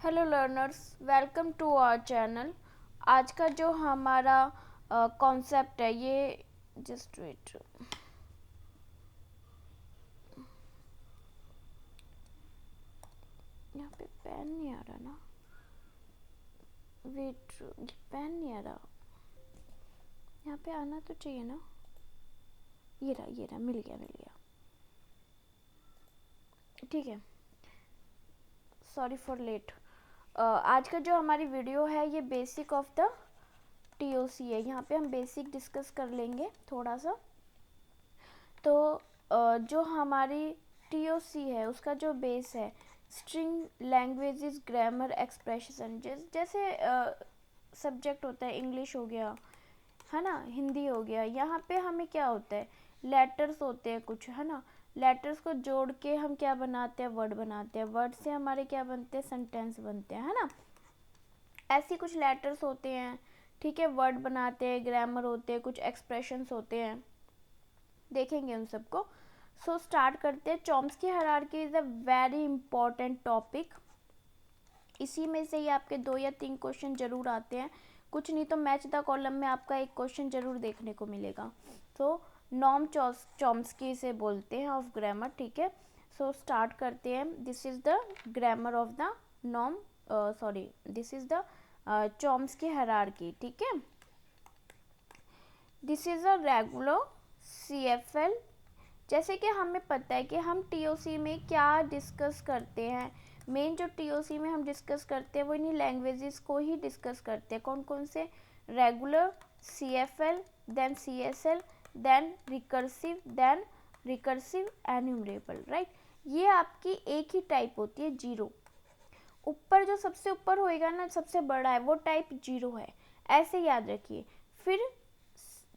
Hello learners, welcome to our channel. आज का जो हमारा कॉन्सेप्ट है ये जस्ट वेट, यहाँ पे पेन नहीं आ रहा ना, वेट, ये पेन नहीं आ रहा, यहाँ पे आना तो चाहिए ना। ये रहा, मिल गया। ठीक है, सॉरी फॉर लेट। आज का जो हमारी वीडियो है ये बेसिक ऑफ द टीओसी है। यहाँ पे हम बेसिक डिस्कस कर लेंगे थोड़ा सा। तो जो हमारी टीओसी है उसका जो बेस है स्ट्रिंग लैंग्वेजेस ग्रामर एक्सप्रेशन, जैसे सब्जेक्ट होता है, इंग्लिश हो गया है ना, हिंदी हो गया। यहाँ पे हमें क्या होता है, लेटर्स होते हैं कुछ, है ना। लेटर्स को जोड़ के हम क्या बनाते हैं, वर्ड बनाते हैं। वर्ड से हमारे क्या बनते हैं, सेंटेंस बनते हैं, है ना। ऐसी कुछ लेटर्स होते हैं, ठीक है, वर्ड बनाते हैं, ग्रामर होते हैं, कुछ एक्सप्रेशंस होते हैं, देखेंगे उन सबको। सो स्टार्ट करते हैं। Chomsky hierarchy is a very important topic. इसी में से ही आपके 2 या 3 क्वेश्चन जरूर आते हैं, कुछ नहीं तो मैच द कॉलम में आपका एक क्वेश्चन जरूर देखने को मिलेगा। तो नॉर्म चॉम्स्की से बोलते हैं ऑफ ग्रामर, ठीक है। सो स्टार्ट करते हैं। This is the grammar of the norm, sorry, this is the Chomsky hierarchy, ठीक है। This is a regular CFL। जैसे कि हमें पता है कि हम टीओसी में क्या डिस्कस करते हैं, मेन जो टीओसी में हम डिस्कस करते हैं वो इन्हीं लैंग्वेजेस को ही डिस्कस करते हैं। कौन कौन से, regular, CFL, then CSL, then recursive enumerable, right. ये आपकी एक ही टाइप होती है, जीरो। ऊपर जो सबसे ऊपर होएगा ना, सबसे बड़ा है, वो टाइप जीरो है, ऐसे याद रखिए। फिर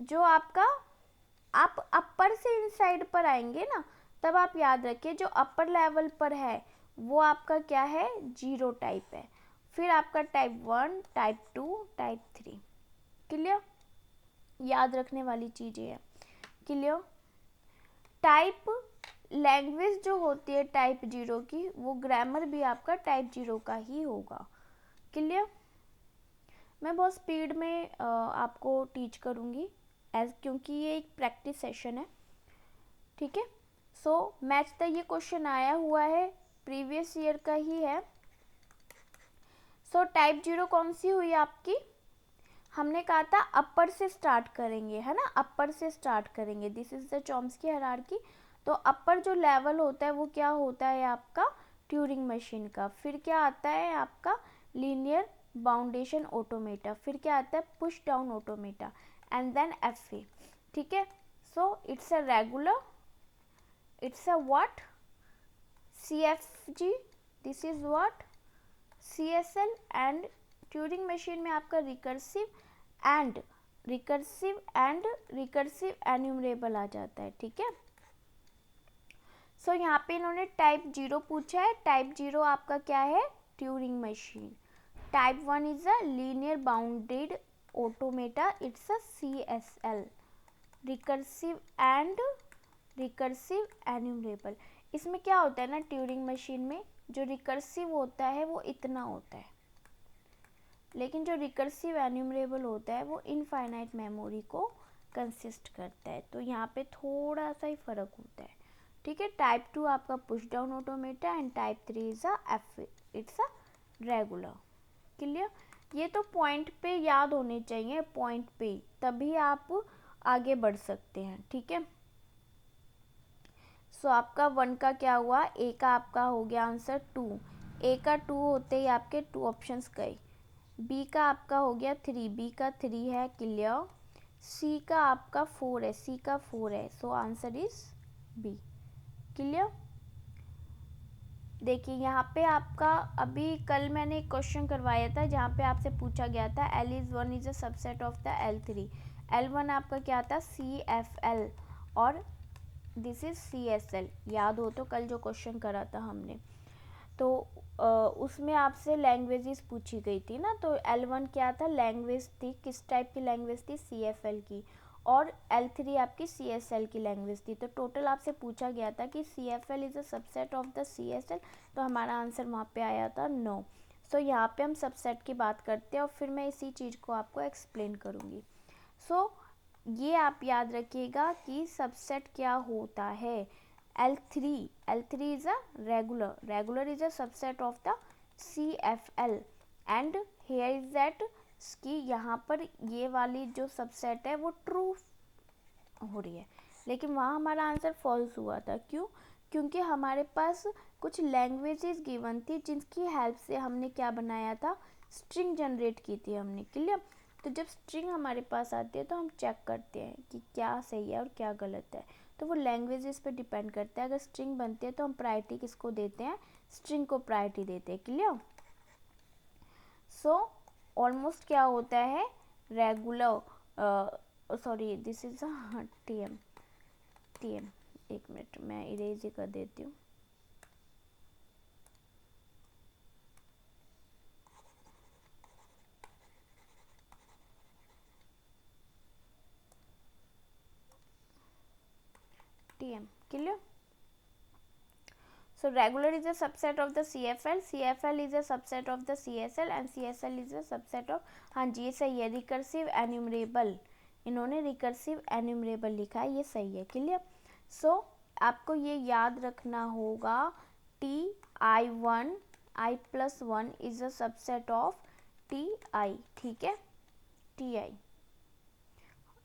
जो आपका, आप अपर से इनसाइड पर आएंगे ना, तब आप याद रखिए जो अपर लेवल पर है वो आपका क्या है, जीरो टाइप है। फिर आपका टाइप 1, टाइप 2, टाइप 3। क्लियर, याद रखने वाली चीजें हैं। क्लियर। टाइप लैंग्वेज जो होती है टाइप जीरो की, वो ग्रामर भी आपका टाइप जीरो का ही होगा। क्लियर। मैं बहुत स्पीड में आपको टीच करूँगी क्योंकि ये एक प्रैक्टिस सेशन है, ठीक है। सो मैच द, ये क्वेश्चन आया हुआ है, प्रीवियस ईयर का ही है। सो टाइप जीरो कौन सी हुई आपकी, हमने कहा था अपर से स्टार्ट करेंगे, है ना, अपर से स्टार्ट करेंगे। This is the Chomsky hierarchy. तो अपर जो लेवल होता है वो क्या होता है आपका, ट्यूरिंग मशीन का। फिर क्या आता है आपका, लीनियर बाउंडेशन ऑटोमेटा। फिर क्या आता है, push down automata, and then FA, ठीक है। So it's a regular, it's a what, CFG, this is what, CSL, and Turing machine में आपका रिकर्सिव एन्यूमरेबल आ जाता है, ठीक है। सो यहाँ पे इन्होंने टाइप जीरो पूछा है। टाइप जीरो आपका क्या है, Turing machine. Type 1 is a linear bounded automata, it's a CSL, recursive enumerable. इसमें क्या होता है ना, ट्यूरिंग मशीन में जो रिकर्सिव होता है वो इतना होता है, लेकिन जो रिकर्सिव एन्यूमरेबल होता है वो इनफाइनाइट मेमोरी को कंसिस्ट करता है। तो यहाँ पे थोड़ा सा ही फर्क होता है, ठीक है। टाइप 2 आपका push down automata, and type 3 is a FA, it's a regular. Clear. ये तो पॉइंट पे याद होने चाहिए, पॉइंट पे, तभी आप आगे बढ़ सकते हैं, ठीक है। सो आपका 1 का क्या हुआ, ए का आपका हो गया आंसर 2। ए का 2 होते ही आपके 2 ऑप्शंस गए। बी का आपका हो गया 3, बी का 3 है, क्लियर। सी का आपका 4 है, सी का 4 है, so answer is B. Clear. देखिए यहाँ पे आपका, अभी कल मैंने एक क्वेश्चन करवाया था जहाँ पे आपसे पूछा गया था L1 is a subset of the L3। L1 आपका क्या था, CFL, और दिस इज CSL। याद हो तो कल जो क्वेश्चन करा था हमने, तो उसमें आपसे लैंग्वेजेस पूछी गई थी ना। तो L1 क्या था, लैंग्वेज थी, किस टाइप की लैंग्वेज थी, CFL की, और L3 आपकी CSL की लैंग्वेज थी। तो टोटल आपसे पूछा गया था कि CFL is a subset of the CSL, तो हमारा आंसर वहाँ पे आया था नो। सो यहाँ पे हम सबसेट की बात करते हैं और फिर मैं इसी चीज़ को आपको एक्सप्लेन करूँगी। सो ये आप याद रखिएगा कि सबसेट क्या होता है। L3 is a regular is a subset of the CFL and here is that कि यहाँ पर ये वाली जो सबसेट है वो ट्रू हो रही है, लेकिन वहाँ हमारा आंसर फॉल्स हुआ था। क्यों? क्योंकि हमारे पास कुछ लैंग्वेजेस गिवन थी जिनकी हेल्प से हमने क्या बनाया था, स्ट्रिंग जनरेट की थी हमने। क्लियर? तो जब स्ट्रिंग हमारे पास आती है तो हम चेक करते हैं कि क्या सही है और क्या गलत है, तो वो लैंग्वेजेस पे डिपेंड करता है। अगर स्ट्रिंग बनती है तो हम प्रायोरिटी किसको देते हैं, स्ट्रिंग को प्रायोरिटी देते हैं। क्लियर? सो ऑलमोस्ट क्या होता है, regular sorry this is TM एक मिनट मैं इरेज ही कर देती हूँ। TM clear? So regular is a subset of the CFL is a subset of the CSL and CSL is a subset of, हाँ जी ये सही है, रिकर्सिव एन्यूमरेबल, इन्होंने रिकर्सिव एन्यूमरेबल लिखा है, ये सही है। क्लियर? सो आपको ये याद रखना होगा, I+1 is a subset of TI, ठीक है, TI।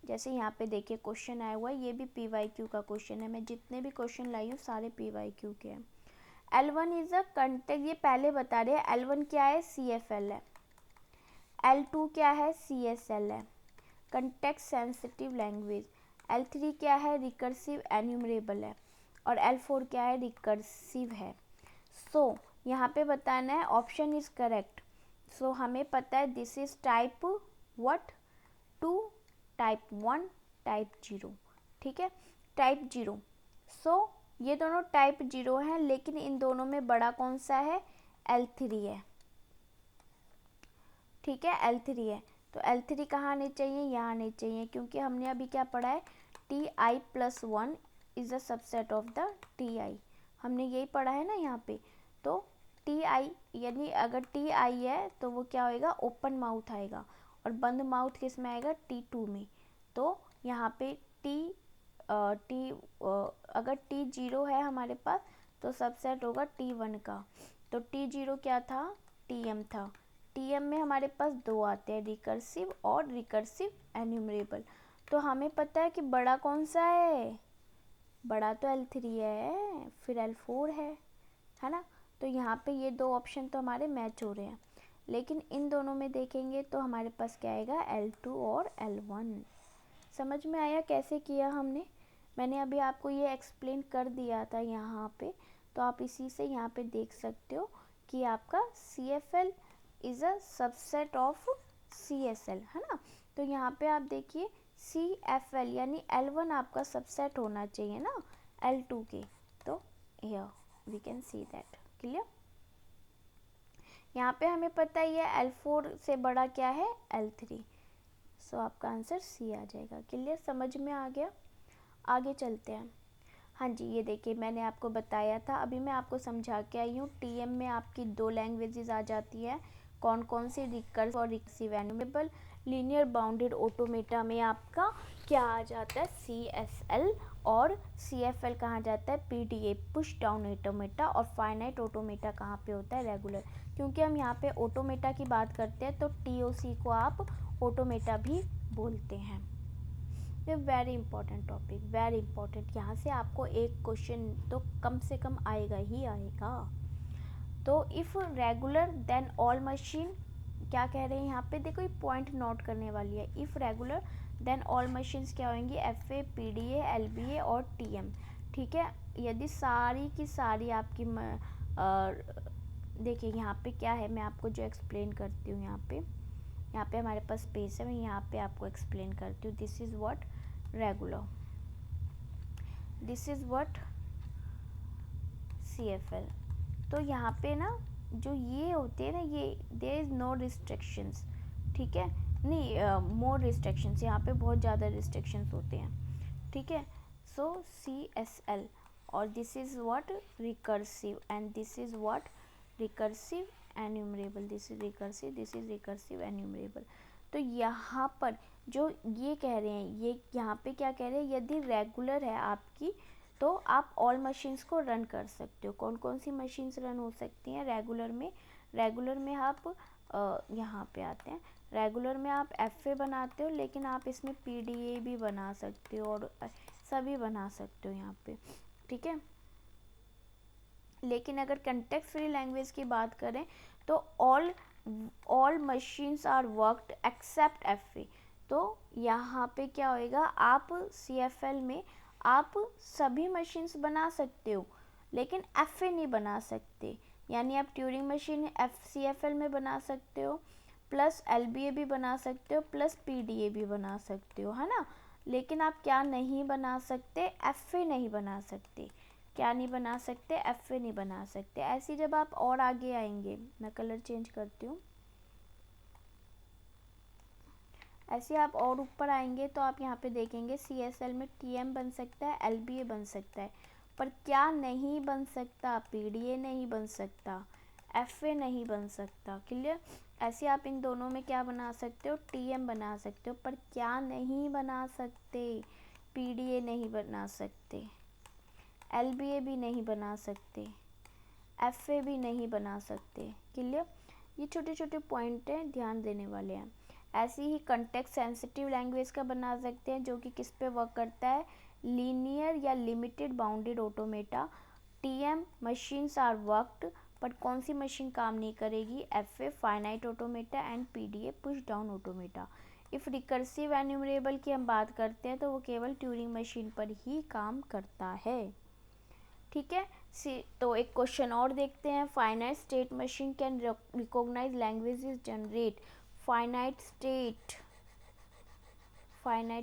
जैसे यहाँ पे देखिए क्वेश्चन आया हुआ है, ये भी PYQ का क्वेश्चन है। मैं जितने भी क्वेश्चन लाई हूँ सारे PYQ के हैं। L1 इज अ कंटेक्ट, ये पहले बता रहे हैं। L1 क्या है, CFL है। L2 क्या है, CSL है, कंटेक्स्ट सेंसिटिव लैंग्वेज। L3 क्या है, रिकर्सिव एन्यूमरेबल है। और L4 क्या है, रिकर्सिव है। सो यहाँ पे बताना है ऑप्शन इज करेक्ट। सो हमें पता है this is type what 2, type 1, type 0, ठीक है, टाइप 0। सो ये दोनों टाइप 0 हैं, लेकिन इन दोनों में बड़ा कौन सा है, L3 है, ठीक है, L3 है। तो L3 कहाँ आने चाहिए, यहाँ आने चाहिए, क्योंकि हमने अभी क्या पढ़ा है, Ti+1 is a subset of the Ti, हमने यही पढ़ा है ना यहाँ पे। तो Ti यानी अगर Ti है तो वो क्या होएगा, ओपन माउथ आएगा, और बंद माउथ किस में आएगा, T2 में। तो यहाँ पे अगर T0 है हमारे पास तो सबसेट होगा T1 का। तो T0 क्या था, TM था। TM में हमारे पास दो आते हैं, रिकर्सिव और रिकर्सिव एन्यूमरेबल। तो हमें पता है कि बड़ा कौन सा है, बड़ा तो L3 है, फिर L4 है ना। तो यहाँ पे ये दो ऑप्शन तो हमारे मैच हो रहे हैं, लेकिन इन दोनों में देखेंगे तो हमारे पास क्या आएगा, L2 और L1। समझ में आया कैसे किया हमने? मैंने अभी आपको ये एक्सप्लेन कर दिया था यहाँ पे, तो आप इसी से यहाँ पे देख सकते हो कि आपका CFL is a subset of CSL, है ना। तो यहाँ पे आप देखिए CFL यानी L1 आपका सबसेट होना चाहिए ना L2 के, तो here we can see that. Clear? यहाँ पे हमें पता ही है L4 से बड़ा क्या है, L3। सो आपका आंसर C आ जाएगा। क्लियर? समझ में आ गया? आगे चलते हैं। हाँ जी, ये देखिए मैंने आपको बताया था, अभी मैं आपको समझा के आई हूँ। TM में आपकी दो लैंग्वेजेस आ जाती है, कौन कौन सी, रिकर्सिव और रिकर्सिव एन्यूमरेबल। लीनियर बाउंडेड ऑटोमेटा में आपका क्या आ जाता है, CSL, और CFL कहाँ जाता है, PDA, पुश डाउन ऑटोमेटा। और फाइनाइट ऑटोमेटा कहाँ पे होता है, रेगुलर। क्योंकि हम यहाँ पे ऑटोमेटा की बात करते हैं तो TOC को आप ऑटोमेटा भी बोलते हैं। ये very important topic, very important. यहाँ से आपको एक क्वेश्चन तो कम से कम आएगा ही आएगा। तो if regular then all machine, क्या कह रहे हैं यहाँ पे, देखो ये पॉइंट नोट करने वाली है। If regular then all machines क्या होंगी, FA, PDA, LBA और TM, ठीक है। यदि सारी की सारी आपकी देखिए यहाँ पे क्या है, मैं आपको जो एक्सप्लेन करती हूँ, यहाँ पे हमारे पास स्पेस है, मैं यहाँ पे आपको एक्सप्लेन करती हूँ। This is what regular, this is what CFL। तो यहाँ पे ना जो ये होते हैं ना, ये देयर इज़ नो रिस्ट्रिक्शंस, ठीक है, नहीं मोर रिस्ट्रिक्शंस, यहाँ पे बहुत ज़्यादा रिस्ट्रिक्शंस होते हैं, ठीक है। सो CSL, और this is what recursive, and this is what recursive enumerable, this is recursive, this is recursive enumerable. तो यहाँ पर जो ये कह रहे हैं, ये यहाँ पे क्या कह रहे हैं, यदि रेगुलर है आपकी तो आप ऑल मशीन्स को रन कर सकते हो। कौन कौन सी मशीन्स रन हो सकती हैं रेगुलर में? रेगुलर में आप यहाँ पे आते हैं, रेगुलर में आप FA बनाते हो, लेकिन आप इसमें PDA भी बना सकते हो और सभी बना सकते हो यहाँ पे, ठीक है। लेकिन अगर कंटेक्स्ट फ्री लैंग्वेज की बात करें तो all machines are worked except FA। तो यहाँ पे क्या होएगा, आप CFL में आप सभी मशीन्स बना सकते हो लेकिन FA नहीं बना सकते। यानी आप ट्यूरिंग मशीन CFL में बना सकते हो, प्लस LBA भी बना सकते हो, प्लस PDA भी बना सकते हो, है ना। लेकिन आप क्या नहीं बना सकते, FA नहीं बना सकते। क्या नहीं बना सकते, FA नहीं बना सकते। ऐसे जब आप और आगे आएंगे, मैं कलर चेंज करती हूँ, ऐसे आप और ऊपर आएंगे तो आप यहाँ पे देखेंगे CSL में TM बन सकता है, LBA बन सकता है, पर क्या नहीं बन सकता, PDA नहीं बन सकता, FA नहीं बन सकता। क्लियर? ऐसे आप इन दोनों में क्या बना सकते हो, TM बना सकते हो, पर क्या नहीं बना सकते, PDA नहीं बना सकते, LBA भी नहीं बना सकते, FA भी नहीं बना सकते। क्लियर? ये छोटे छोटे पॉइंट हैं, ध्यान देने वाले हैं। ऐसी ही कंटेक्स्ट सेंसिटिव लैंग्वेज का बना सकते हैं, जो कि किस पे वर्क करता है, लीनियर या limited bounded automata. TM machines are worked, but कौन सी मशीन काम नहीं करेगी, FA finite automata and PDA push down automata. If recursive enumerable की हम बात करते हैं तो वो केवल ट्यूरिंग मशीन पर ही काम करता है, ठीक है। तो एक क्वेश्चन और देखते हैं, finite state machine can recognise languages generate. Finite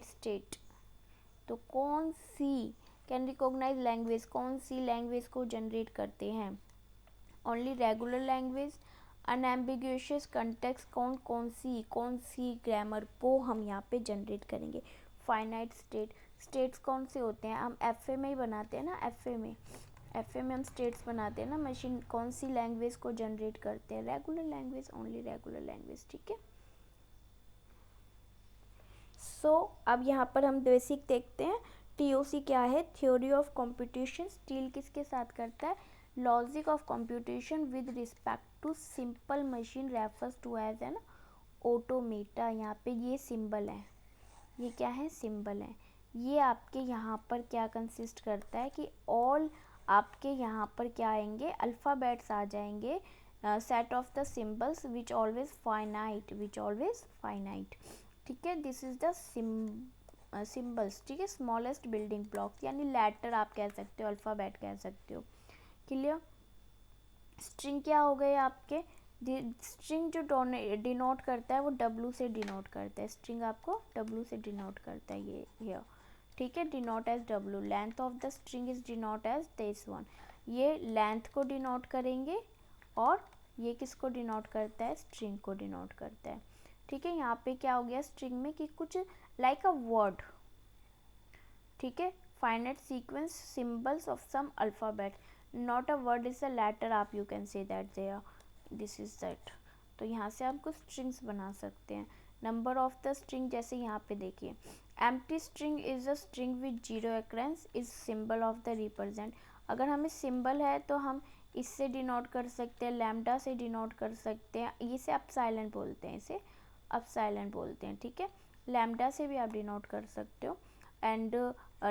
state तो कौन सी कैन रिकॉग्नाइज लैंग्वेज, कौन सी लैंग्वेज को जनरेट करते हैं, ओनली रेगुलर लैंग्वेज, अनएम्बिगुइशियस कंटेक्स्ट, कौन सी ग्रामर को हम यहाँ पे जनरेट करेंगे। फाइनाइट स्टेट्स कौन से होते हैं, हम FA में ही बनाते हैं ना, FA में हम स्टेट्स बनाते हैं ना। मशीन कौन सी लैंग्वेज को जनरेट करते हैं, regular language, only regular language, ठीक है। अब यहाँ पर हम बेसिक देखते हैं, TOC क्या है, थ्योरी ऑफ कंप्यूटेशन डील किसके साथ करता है, logic of computation with respect to simple machine refers to as an automata. यहाँ पे ये सिंबल है, ये क्या है, सिंबल है। ये आपके यहाँ पर क्या कंसिस्ट करता है कि ऑल आपके यहाँ पर क्या आएंगे, अल्फ़ाबेट्स आ जाएंगे, set of the symbols which always finite, ठीक है। दिस इज द सिंबल्स, ठीक है, स्मॉलेस्ट बिल्डिंग ब्लॉक्स, यानी लेटर आप कह सकते हो, अल्फ़ाबेट कह सकते हो। क्लियर? स्ट्रिंग क्या हो गए आपके, स्ट्रिंग जो डिनोट करता है वो W से डिनोट करता है, स्ट्रिंग आपको W से डिनोट करता है, ये ठीक है, denote as W। Length of the string is denote as this one, ये लेंथ को डिनोट करेंगे और ये किसको डिनोट करता है, स्ट्रिंग को डिनोट करता है, ठीक है। यहाँ पे क्या हो गया स्ट्रिंग में कि कुछ लाइक अ वर्ड, ठीक है, finite sequence symbols of some alphabet, not a word is a letter, आप you can say that there, this is that. तो यहाँ से आप कुछ स्ट्रिंग्स बना सकते हैं। नंबर ऑफ द स्ट्रिंग, जैसे यहाँ पे देखिए, empty string is a string with 0 occurrence is symbol of the represent. अगर हमें सिंबल है तो हम इससे डिनोट कर सकते हैं, लैम्डा से डिनोट कर सकते हैं, इसे आप साइलेंट बोलते हैं, इसे आप साइलेंट बोलते हैं, ठीक है। लैम्डा से भी आप डिनोट कर सकते हो। And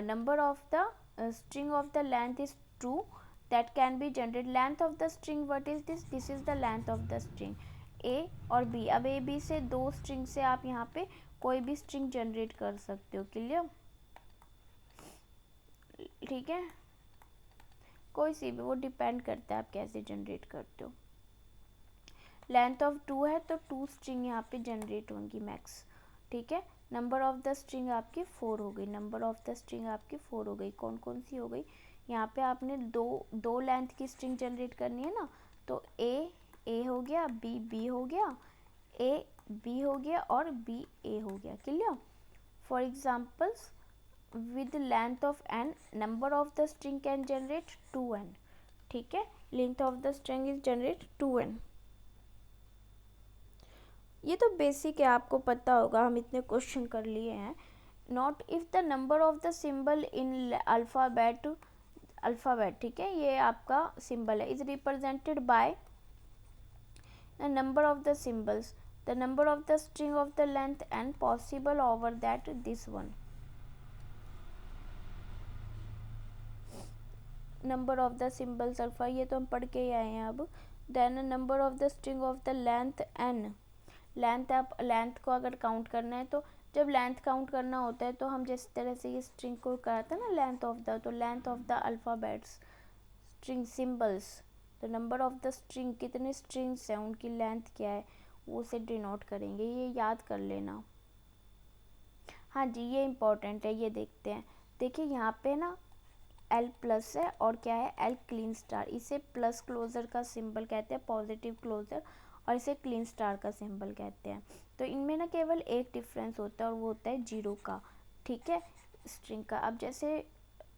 number of the string of the length is 2 that can be generated, length of the string, what is this is the length of the string A और B। अब A B से दो string से आप यहाँ पे कोई भी स्ट्रिंग जनरेट कर सकते हो, क्लियर, ठीक है, कोई सी भी, वो डिपेंड करता है आप कैसे जनरेट करते हो। लेंथ ऑफ 2 है तो 2 स्ट्रिंग यहाँ पे जनरेट होंगी मैक्स, ठीक है। नंबर ऑफ द स्ट्रिंग आपकी 4 हो गई, नंबर ऑफ द स्ट्रिंग आपकी 4 हो गई, कौन कौन सी हो गई, यहाँ पे आपने दो लेंथ की स्ट्रिंग जनरेट करनी है ना, तो ए हो गया, बी हो गया, ए बी हो गया और बी ए हो गया, clear. For examples, with length of n number of the string can generate 2n, ठीक है, length of the string is generate 2n। ये तो बेसिक है, आपको पता होगा, हम इतने क्वेश्चन कर लिए हैं. Not if the number of the symbol in alphabet, ठीक है, ये आपका सिंबल है, is represented by the number of the symbols, the number of the string of the length and possible over that this one. Number of the symbols alpha, ये तो हम पढ़ के ही आए हैं अब. Then number of the string of the length N, length, आप लेंथ को अगर काउंट करना है तो जब लेंथ काउंट करना होता है तो हम जिस तरह से ये स्ट्रिंग को कराते हैं ना लेंथ ऑफ द, तो length of the alphabets, string symbols, the number of the string, कितने स्ट्रिंग्स हैं उनकी लेंथ क्या है वो उसे डिनोट करेंगे. ये याद कर लेना. हाँ जी, ये इम्पोर्टेंट है, ये देखते हैं. देखिए यहाँ पे ना एल प्लस है और क्या है एल क्लीन स्टार, इसे प्लस क्लोजर का सिंबल कहते हैं, पॉजिटिव क्लोजर, और इसे क्लीन स्टार का सिंबल कहते हैं. तो इनमें ना केवल एक डिफरेंस होता है और वो होता है 0 का. ठीक है, स्ट्रिंग का. अब जैसे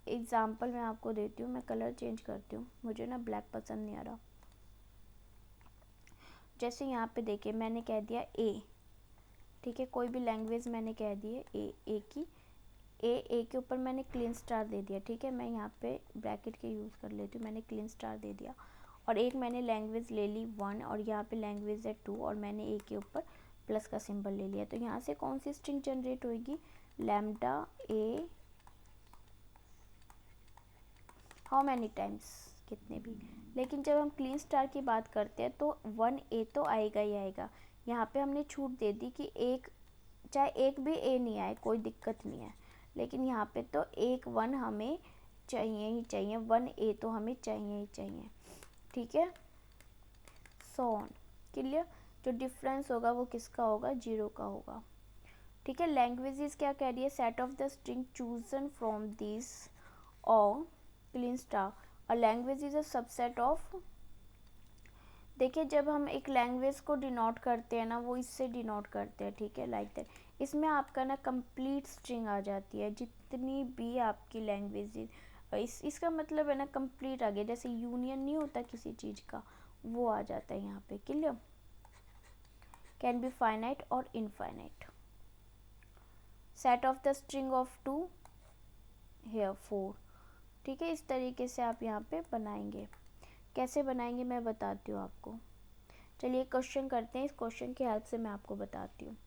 एग्जांपल मैं आपको देती हूँ, मैं कलर चेंज करती हूँ, मुझे ना ब्लैक पसंद नहीं आ रहा. जैसे यहाँ पे देखिए मैंने कह दिया ए, ठीक है, कोई भी लैंग्वेज मैंने कह दी है ए की, ए के ऊपर मैंने क्लीन स्टार दे दिया. ठीक है, मैं यहाँ पे ब्रैकेट के यूज़ कर लेती हूँ, मैंने क्लीन स्टार दे दिया. और एक मैंने लैंग्वेज ले ली 1 और यहाँ पे लैंग्वेज है 2 और मैंने ए के ऊपर प्लस का सिंबल ले लिया. तो यहाँ से कौन सी स्ट्रिंग जनरेट होगी, lambda A, how many times, कितने भी. लेकिन जब हम क्लीन स्टार की बात करते हैं तो 1 ए तो आएगा ही आएगा. यहाँ पे हमने छूट दे दी कि एक, चाहे एक भी ए नहीं आए कोई दिक्कत नहीं है, लेकिन यहाँ पे तो एक 1 हमें चाहिए ही चाहिए, 1 ए तो हमें चाहिए ही चाहिए. ठीक है, सो ऑन. क्लियर. जो डिफरेंस होगा वो किसका होगा, 0 का होगा. ठीक है, लैंग्वेजेस क्या कह रही है, set of the string chosen from this और क्लीन स्टार, और language is a subset of. देखिए जब हम एक लैंग्वेज को डिनोट करते हैं ना, वो इससे डिनोट करते हैं. ठीक है, लाइक दैट. इसमें आपका ना कंप्लीट स्ट्रिंग आ जाती है, जितनी भी आपकी लैंग्वेज, इसका मतलब है ना कंप्लीट आ गया, जैसे यूनियन नहीं होता किसी चीज़ का, वो आ जाता है यहाँ पे. क्लियर. कैन बी फाइनाइट और infinite. Set of the string of 2 here 4. ठीक है, इस तरीके से आप यहाँ पे बनाएंगे. कैसे बनाएंगे मैं बताती हूँ आपको. चलिए क्वेश्चन करते हैं, इस क्वेश्चन की हेल्प से मैं आपको बताती हूँ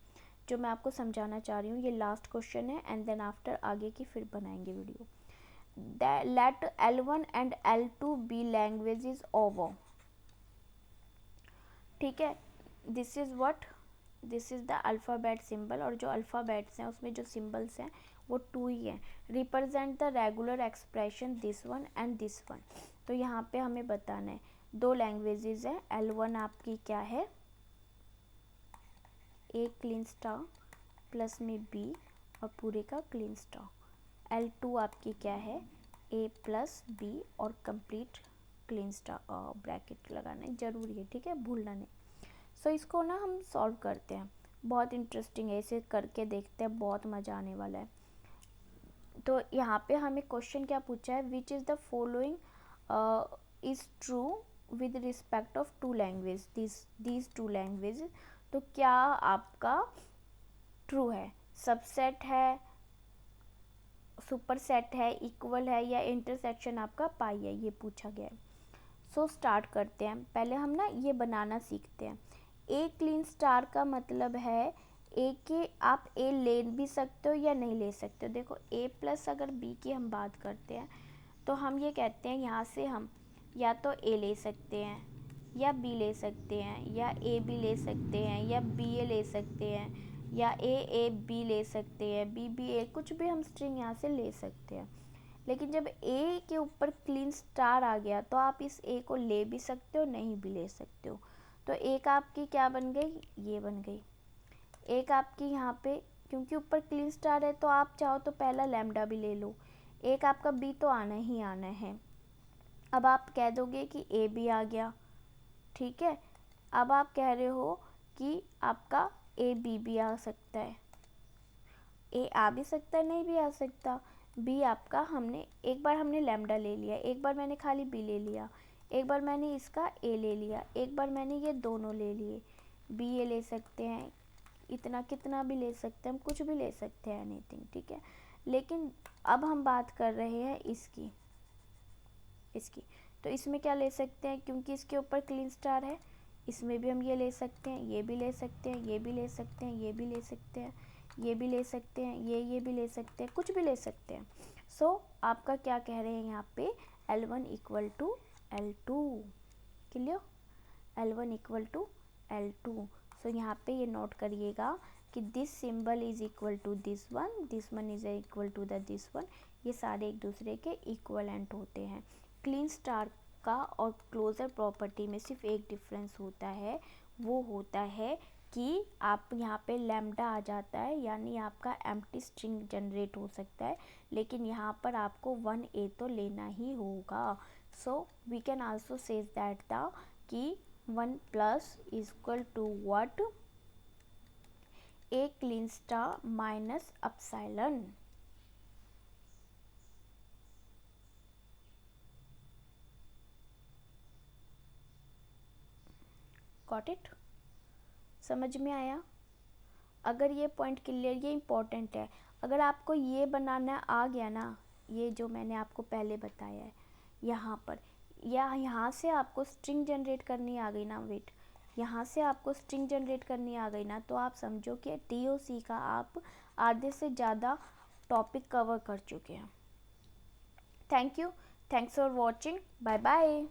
जो मैं आपको समझाना चाह रही हूँ. ये लास्ट क्वेश्चन है एंड देन आफ्टर आगे की फिर बनाएंगे video. Let L1 and L2 be languages over. ठीक है, this is what, this is the alphabet symbol, और जो अल्फ़ाबेट्स हैं उसमें जो सिंबल्स हैं वो 2 ही हैं. Represent the regular expression this one and this one. तो यहाँ पे हमें बताना है 2 लैंग्वेजेस हैं. L1 आपकी क्या है, ए क्लीन स्टार प्लस में बी और पूरे का क्लीन स्टार. L2 आपकी क्या है, ए प्लस बी और कंप्लीट क्लीन स्टार. ब्रैकेट लगाना है ज़रूरी है, ठीक है, भूलना नहीं. सो इसको ना हम सॉल्व करते हैं, बहुत इंटरेस्टिंग है, इसे करके देखते हैं, बहुत मज़ा आने वाला है. तो यहाँ पे हमें क्वेश्चन क्या पूछा है, which is the following is true with respect of 2 language, these 2 language. तो क्या आपका ट्रू है, सबसेट है, सुपरसेट है, इक्वल है, या इंटरसेक्शन आपका पाई है, ये पूछा गया है. सो स्टार्ट करते हैं. पहले हम ना ये बनाना सीखते हैं. ए क्लीन स्टार का मतलब है ए के आप ए ले भी सकते हो या नहीं ले सकते हो. देखो ए प्लस अगर बी की हम बात करते हैं तो हम ये कहते हैं यहाँ से हम या तो ए ले सकते हैं या बी ले सकते हैं, या ए बी ले सकते हैं, या बी ए ले सकते हैं, या ए बी ले सकते हैं, बी ए, कुछ भी हम स्ट्रिंग यहाँ से ले सकते हैं. लेकिन जब ए के ऊपर क्लीन स्टार आ गया तो आप इस ए को ले भी सकते हो, नहीं भी ले सकते हो. तो एक आपकी क्या बन गई, ये बन गई. एक आपकी यहाँ पे क्योंकि ऊपर क्लीन स्टार है तो आप चाहो तो पहला लैम्डा भी ले लो. एक आपका बी तो आना ही आना है. अब आप कह दोगे कि ए भी आ गया. ठीक है, अब आप कह रहे हो कि आपका ए बी भी आ सकता है. ए आ भी सकता है, नहीं भी आ सकता. बी आपका हमने एक बार हमने लैम्डा ले लिया, एक बार मैंने खाली बी ले लिया, एक बार मैंने इसका ए ले लिया, एक बार मैंने ये दोनों ले लिए, बी ए ले सकते हैं, इतना कितना भी ले सकते हैं, हम कुछ भी ले सकते हैं, एनीथिंग, ठीक है। लेकिन अब हम बात कर रहे हैं इसकी, तो इसमें क्या ले सकते हैं, क्योंकि इसके ऊपर क्लीन स्टार है, इसमें भी हम ये ले सकते हैं, ये भी ले सकते हैं, ये भी ले सकते हैं, ये भी ले सकते हैं, ये भी ले सकते हैं, ये भी ले सकते हैं, कुछ भी ले सकते हैं। सो आपका क्या कह रहे हैं यहाँ पे, L1 equal to L2, clear, L1 equal to L2। So यहाँ पे ये नोट करिएगा कि this symbol is equal to this one is equal to this one, ये सारे एक दूसरे के इक्वलेंट होते हैं। क्लीन स्टार का और क्लोजर प्रॉपर्टी में सिर्फ एक डिफरेंस होता है, वो होता है कि आप यहाँ पे लैम्डा आ जाता है, यानी आपका एम्प्टी स्ट्रिंग जनरेट हो सकता है, लेकिन यहाँ पर आपको 1A तो लेना ही होगा। So we can also say that the कि 1 plus equal to what, a Kleene star minus epsilon. Got it, समझ में आया? अगर ये पॉइंट क्लियर, ये इम्पोर्टेंट है, अगर आपको ये बनाना आ गया ना, ये जो मैंने आपको पहले बताया है यहाँ पर, या यहाँ से आपको स्ट्रिंग जनरेट करनी आ गई ना, वेट, यहाँ से आपको स्ट्रिंग जनरेट करनी आ गई ना, तो आप समझो कि TOC का आप आधे से ज़्यादा टॉपिक कवर कर चुके हैं। Thank you, thanks for watching, bye bye.